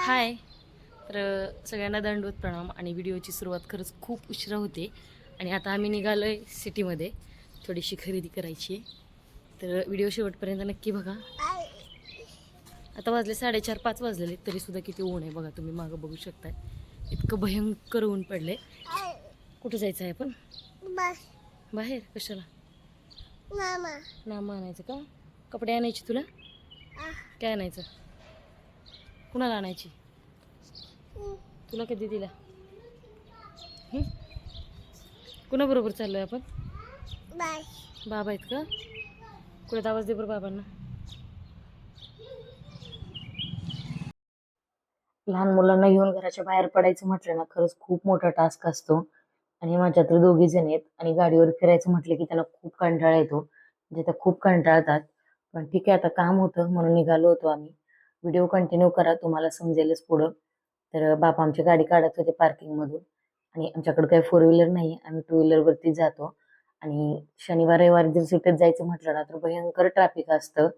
हाय. तर सगळ्यांना दंडवत प्रणाम. आणि व्हिडिओची सुरुवात खरंच खूप उशिरा होते आणि आता आम्ही निघालो आहे सिटीमध्ये. थोडीशी खरेदी करायची आहे, तर व्हिडिओ शेवटपर्यंत नक्की बघा. आता वाजले 4:30-5 वाजलेले, तरीसुद्धा किती ऊन आहे बघा. तुम्ही मागं बघू शकताय, इतकं भयंकर ऊन पडले. कुठं जायचं आहे आपण? बाहेर कशाला? नाम आणायचं का? कपडे आणायची तुला? काय आणायचं? कुणाला आणायची? तुला कधी दिला? कुणाबरोबर चाललोय आपण? बाबा आहेत का? कुठे आवाज दे बरं बाबांना. लहान मुलांना घेऊन घराच्या बाहेर पडायचं म्हटलं ना, खरंच खूप मोठा टास्क असतो. आणि माझ्या तर दोघी जण आहेत आणि गाडीवर फिरायचं म्हटलं की त्यांना खूप कंटाळा येतो. म्हणजे त्या खूप कंटाळतात. पण ठीक आहे, आता काम होतं म्हणून निघालो होतो आम्ही. व्हिडिओ कंटिन्यू करा, तुम्हाला समजेलच पुढं. तर बाबा आमची गाडी काढत होते पार्किंगमधून. आणि आमच्याकडे काही फोर व्हीलर नाही, आम्ही टू व्हीलरवरती जातो. आणि शनिवार रविवार जर सुट्टीत जायचं म्हटलं ना, तर भयंकर ट्रॅफिक असतं.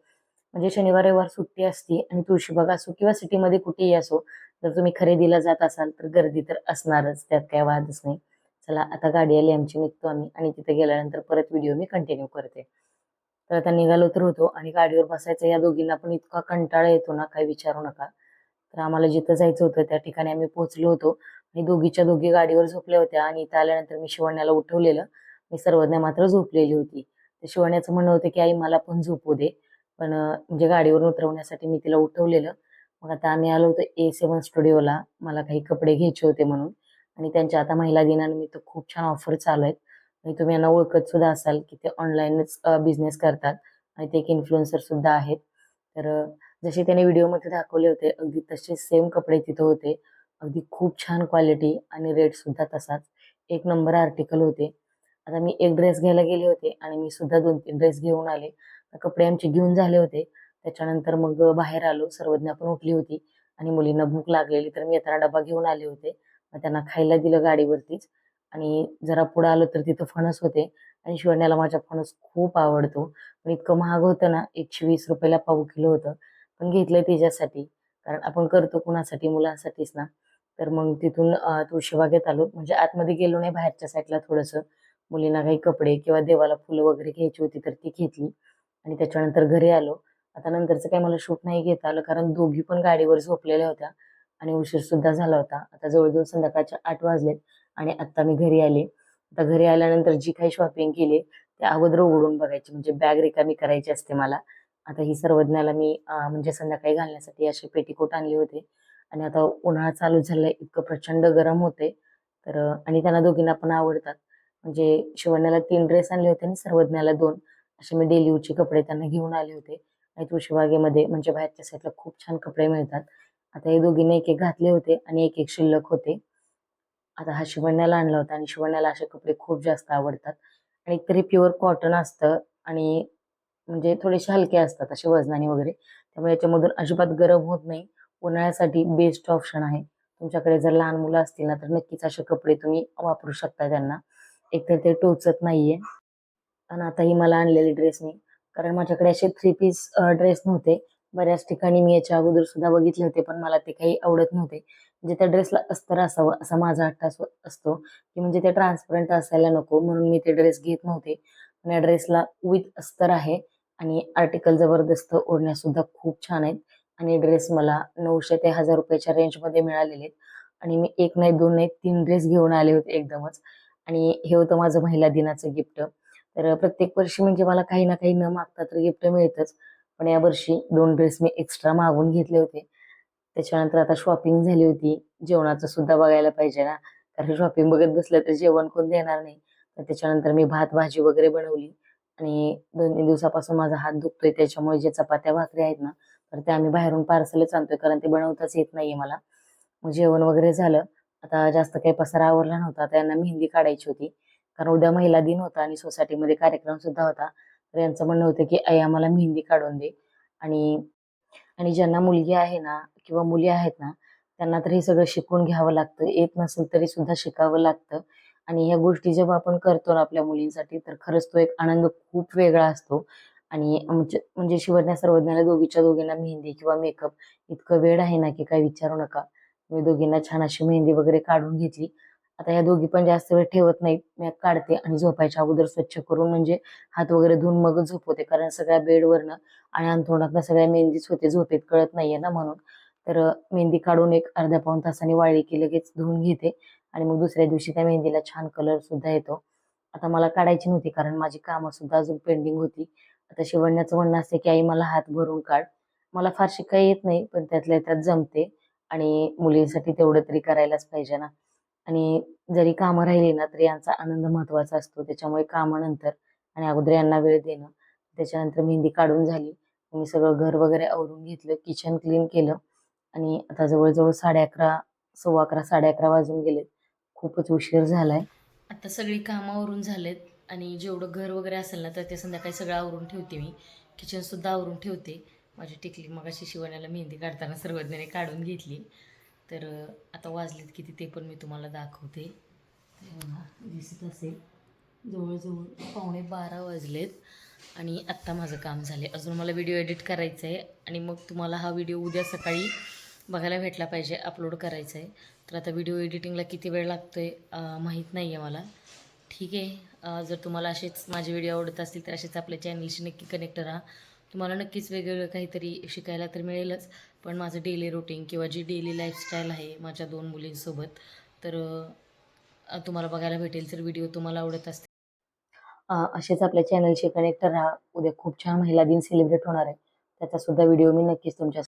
म्हणजे शनिवार रविवार सुट्टी असती आणि तुळशीबाग असो किंवा सिटीमध्ये कुठेही असो, जर तुम्ही खरेदीला जात असाल तर गर्दी तर असणारच, त्यात काय वादच नाही. चला आता गाडी आली आमची, निघतो आम्ही आणि तिथे गेल्यानंतर परत व्हिडिओ मी कंटिन्यू करते. तर आता निघालो तर होतो आणि गाडीवर बसायचं या दोघींना पण इतका कंटाळा येतो ना, काही विचारू नका. तर आम्हाला जिथं जायचं होतं त्या ठिकाणी आम्ही पोहोचलो होतो आणि दोघीच्या दोघी गाडीवर झोपल्या होत्या आणि इथं आल्यानंतर मी शिवण्याला उठवलेलं. मी सर्वज्ञा मात्र झोपलेली होती. तर शिवण्याचं म्हणणं होतं की आई मला पण झोपू दे. पण म्हणजे गाडीवरून उतरवण्यासाठी मी तिला उठवलेलं. मग आता आम्ही आलो होतो A7 स्टुडिओला, मला काही कपडे घ्यायचे होते म्हणून. आणि त्यांच्या आता महिला दिनानिमित्त खूप छान ऑफर चालू आहेत. आणि तुम्ही यांना ओळखत सुद्धा असाल की ते ऑनलाईनच बिझनेस करतात आणि ते एक इन्फ्लुएन्सर सुद्धा आहेत. तर जसे त्याने व्हिडिओमध्ये दाखवले होते अगदी तसे सेम कपडे तिथं होते. अगदी खूप छान क्वालिटी आणि रेट सुद्धा तसाच. एक नंबर आर्टिकल होते. आता मी एक ड्रेस घ्यायला गेले होते आणि मी सुद्धा 2-3 ड्रेस घेऊन आले. कपडे आमचे घेऊन झाले होते. त्याच्यानंतर मग बाहेर आलो. सर्वज्ञा पण उठली होती आणि मुलींना भूक लागलेली, तर मी येताना डबा घेऊन आले होते. मग त्यांना खायला दिलं गाडीवरतीच. आणि जरा पुढे आलो तर तिथं फणस होते आणि शिवण्याला माझ्या फणस खूप आवडतो. पण इतकं महाग होतं ना, 120 रुपयाला पाव किलो होतं. पण घेतलंय तिच्यासाठी, कारण आपण करतो कुणासाठी? मुलांसाठीच ना. तर मग तिथून तुळशीबागेत आलो, म्हणजे आतमध्ये गेलो नाही, बाहेरच्या साईडला थोडंसं. मुलींना काही कपडे किंवा देवाला फुलं वगैरे घ्यायची होती तर ती घेतली आणि त्याच्यानंतर घरी आलो. आता नंतरचं काही मला शूट नाही घेता आलं, कारण दोघी पण गाडीवर झोपलेल्या होत्या आणि उशीर सुद्धा झाला होता. आता जवळजवळ संध्याकाळचे 8 वाजलेत आणि आत्ता मी घरी आले. आता घरी आल्यानंतर जी काही शॉपिंग केली ते अगोदर उघडून बघायची, म्हणजे बॅग रिकामी करायची असते मला. आता ही सर्वज्ञाला मी म्हणजे संध्याकाळी घालण्यासाठी असे पेटीकोट आणले होते. आणि आता उन्हाळा चालू झालाय, इतकं प्रचंड गरम होते. तर आणि त्यांना दोघींना पण आवडतात. म्हणजे शिवण्याला 3 ड्रेस आणले होते आणि सर्वज्ञाला 2. असे मी डेली यूजचे कपडे त्यांना घेऊन आले होते. आणि तुळशीबागेमध्ये म्हणजे बाहेरच्या साईडला खूप छान कपडे मिळतात. आता हे दोघींनी एक एक घातले होते आणि एक एक शिल्लक होते. आता हा शिवण्याला आणला होता आणि शिवण्याला असे कपडे खूप जास्त आवडतात. आणि तरी प्युअर कॉटन असतं आणि म्हणजे थोडेसे हलके असतात असे वजनाने वगैरे. त्यामुळे याच्यामधून अजिबात गरम होत नाही. उन्हाळ्यासाठी बेस्ट ऑप्शन आहे. तुमच्याकडे जर लहान मुलं असतील ना, तर नक्कीच असे कपडे तुम्ही वापरू शकता त्यांना. एकतर ते टोचत नाहीये. आणि आता ही मला आणलेली ड्रेस मी, कारण माझ्याकडे असे 3 पीस ड्रेस नव्हते. बऱ्याच ठिकाणी मी याच्या अगोदर सुद्धा बघितले होते, पण मला ते काही आवडत नव्हते. म्हणजे त्या ड्रेसला अस्तर असावं असा माझा हट्ट असतो, की म्हणजे ते ट्रान्सपरंट असायला नको, म्हणून मी ते ड्रेस घेत नव्हते. पण या ड्रेसला विथ अस्तर आहे आणि आर्टिकल जबरदस्त, ओढण्या सुद्धा खूप छान आहेत. आणि ड्रेस मला 900 ते 1000 रुपयाच्या रेंजमध्ये मिळालेले आहेत. आणि मी एक नाही, दोन नाही, 3 ड्रेस घेऊन आले होते एकदमच. आणि हे होतं माझं महिला दिनाचं गिफ्ट. तर प्रत्येक वर्षी म्हणजे मला काही ना काही न मागता तर गिफ्ट मिळतच. पण यावर्षी 2 ड्रेस मी एक्स्ट्रा मागवून घेतले होते. त्याच्यानंतर आता शॉपिंग झाली होती. जेवणाचं सुद्धा बघायला पाहिजे ना, कारण शॉपिंग बघत बसलं तर जेवण कोण देणार नाही. तर त्याच्यानंतर मी भात भाजी वगैरे बनवली. आणि 2-3 दिवसापासून माझा हात दुखतोय, त्याच्यामुळे जे चपात्या भाकरी आहेत ना, तर त्या आम्ही बाहेरून पार्सलच आणतोय, कारण ते बनवताच येत नाहीये मला. मग जेवण वगैरे झालं. आता जास्त काही पसारा आवरला नव्हता. आता यांना मेहंदी काढायची होती. कारण उद्या महिला दिन होता आणि सोसायटीमध्ये कार्यक्रम सुद्धा होता. तर यांचं म्हणणं होतं की आई आम्हाला मेहंदी काढून दे. आणि आणि ज्यांना मुलगी आहे ना किंवा मुली आहेत ना, त्यांना तर हे सगळं शिकून घ्यावं लागतं. येत नसेल तरी सुद्धा शिकावं लागतं. आणि ह्या गोष्टी जेव्हा आपण करतो ना आपल्या मुलींसाठी, तर खरंच तो एक आनंद खूप वेगळा असतो. आणि म्हणजे शिवण्या सर्वज्ञाला दोघीच्या दोघींना मेहंदी किंवा मेकअप इतकं वेळ आहे ना की काही विचारू नका. मी दोघींना छान अशी मेहंदी वगैरे काढून घेतली. आता या दोघी पण जास्त वेळ ठेवत नाहीत. मी काढते आणि झोपायच्या अगोदर स्वच्छ करून म्हणजे हात वगैरे धुवून मगच झोपवते. कारण सगळ्या बेडवरनं आणि अंथरुणातनं सगळ्या मेहंदीच होते. झोपेत कळत नाहीये ना म्हणून. तर मेहंदी काढून एक अर्ध्या पाऊण तासाने वाळली की लगेच धुवून घेते आणि मग दुसऱ्या दिवशी त्या मेहंदीला छान कलर सुद्धा येतो. आता मला काढायची नव्हती कारण माझी कामं सुद्धा अजून पेंडिंग होती. आता शिवण्याचं म्हणणं असते की आई मला हात भरून काढ. मला फारशी काही येत नाही पण त्यातल्या त्यात जमते आणि मुलींसाठी तेवढं तरी करायलाच पाहिजे ना. आणि जरी कामं राहिली ना तरी यांचा आनंद महत्वाचा असतो. त्याच्यामुळे कामानंतर आणि अगोदर यांना वेळ देणं. त्याच्यानंतर मेहंदी काढून झाली. मी सगळं घर वगैरे आवरून घेतलं, किचन क्लीन केलं आणि आता जवळ-जवळ 11:30 11:15 11:30 वाजून गेलेत. खूपच उशीर झालाय. आता सगळी कामं आवरून झालेत आणि जेवढं घर वगैरे असेल ना तर ते संध्याकाळी सगळं आवरून ठेवते मी. किचनसुद्धा आवरून ठेवते. माझी टिकली मगाशी शिवण्याला मेहंदी काढताना सर्वज्ञाने काढून घेतली. तर आता वाजलेत किती ते पण मी तुम्हाला दाखवते. दिसत असेल जवळजवळ 11:15 वाजलेत आणि आत्ता माझं काम झाले. अजून मला व्हिडिओ एडिट करायचं आहे आणि मग तुम्हाला हा व्हिडिओ उद्या सकाळी बघायला भेटला पाहिजे. अपलोड करायचा आहे. तर आता व्हिडिओ एडिटिंगला किती वेळ लागतो आहे माहीत नाही आहे मला. ठीक आहे. जर तुम्हाला असेच माझे व्हिडिओ आवडत असतील तर असेच आपल्या चॅनलशी नक्की कनेक्ट राहा. तुम्हाला नक्कीच वेगवेगळं काहीतरी शिकायला तर मिळेलच. पण माझं डेली रुटीन किंवा जी डेली लाईफस्टाईल आहे माझ्या 2 मुलींसोबत तर तुम्हाला बघायला भेटेल. तर व्हिडिओ तुम्हाला आवडत असतील असेच आपल्या चॅनलशी कनेक्ट राहा. उद्या खूप छान महिला दिन सेलिब्रेट होणार आहे. त्याचा सुद्धा व्हिडिओ मी नक्कीच तुमच्या